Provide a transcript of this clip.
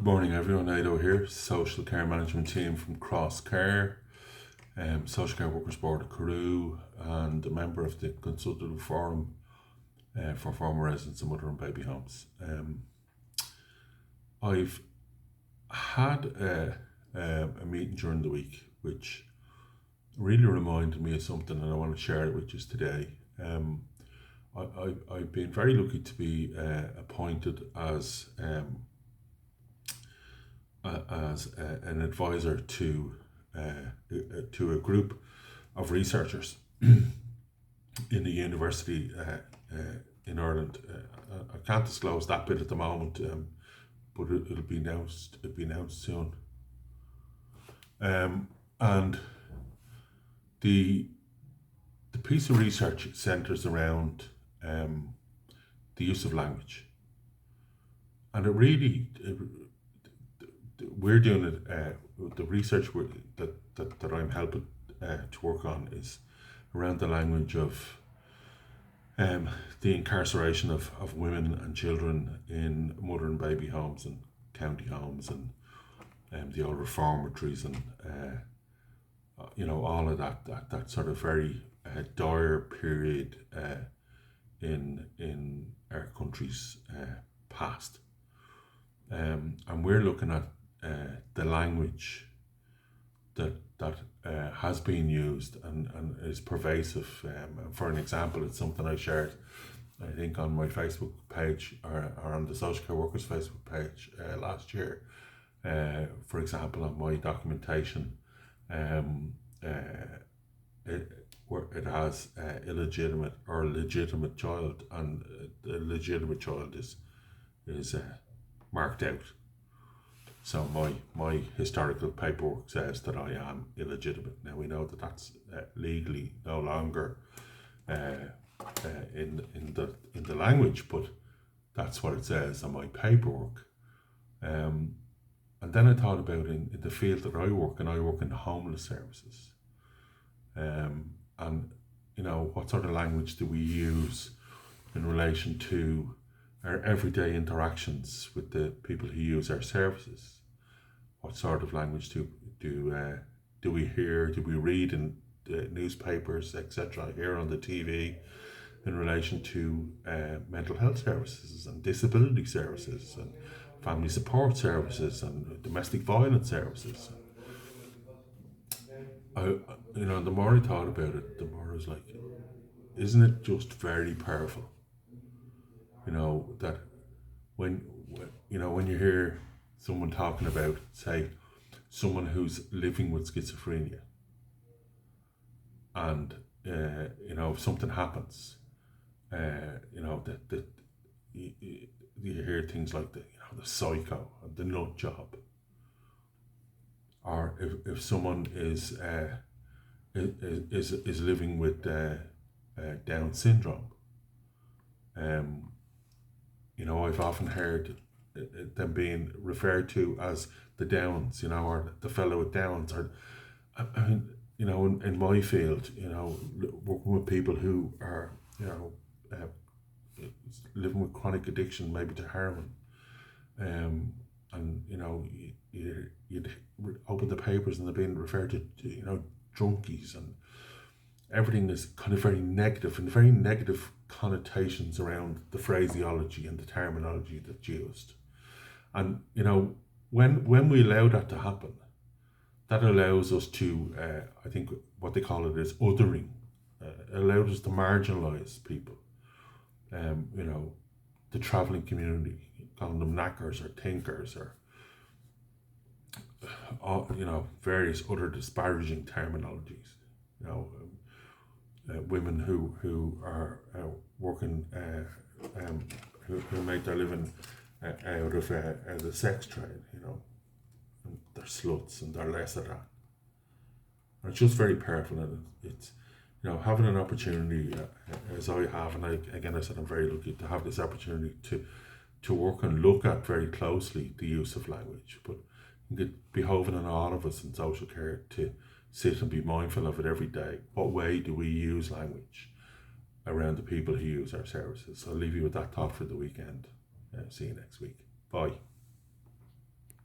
Morning everyone, Aido here, Social Care Management Team from Cross Care, Social Care Workers Board of Carew and a member of the Consultative Forum for Former Residents of Mother and Baby Homes. I've had a meeting during the week which really reminded me of something, and I want to share it with you today. I've been very lucky to be appointed as an advisor to a group of researchers in the university in Ireland. I can't disclose that bit at the moment, but it'll be announced. It'll be announced soon. And the piece of research centres around the use of language, and we're doing it. The research that I'm helping to work on is around the language of the incarceration of women and children in mother and baby homes and county homes and the old reformatories and all of that sort of very dire period in our country's past, and we're looking at the language that has been used and is pervasive. For an example, it's something I shared, I think, on my Facebook page or on the Social Care Workers Facebook page last year. For example, on my documentation, it has illegitimate or legitimate child, and the legitimate child is marked out. So my historical paperwork says that I am illegitimate. Now we know that that's legally no longer in the language, but that's what it says on my paperwork. And then I thought about in the field that I work in the homeless services. And what sort of language do we use in relation to our everyday interactions with the people who use our services? What sort of language do we hear? Do we read in the newspapers, etc., here on the TV, in relation to mental health services and disability services and family support services and domestic violence services? The more I thought about it, the more I was like, isn't it just very powerful? That when you hear someone talking about, say, someone who's living with schizophrenia, and if something happens, that you hear things like the psycho and the nut job, or if someone is living with Down syndrome. I've often heard them being referred to as the Downs, or the fellow with Downs, or in my field, working with people who are, living with chronic addiction, maybe to heroin, and you'd open the papers and they're being referred to drunkies, and everything is kind of very negative, and very negative connotations around the phraseology and the terminology that's used. And when we allow that to happen, that allows us to I think what they call it is othering. It allows us to marginalise people. The travelling community, calling them knackers or tinkers or various other disparaging terminologies. Women who are working, who make their living out of the sex trade, and they're sluts and they're less of that. And it's just very powerful, and it's having an opportunity as I have, and I said I'm very lucky to have this opportunity to work and look at very closely the use of language. But it's behoving on all of us in social care to sit and be mindful of it every day. What way do we use language around the people who use our services? So I'll leave you with that thought for the weekend. See you next week. Bye.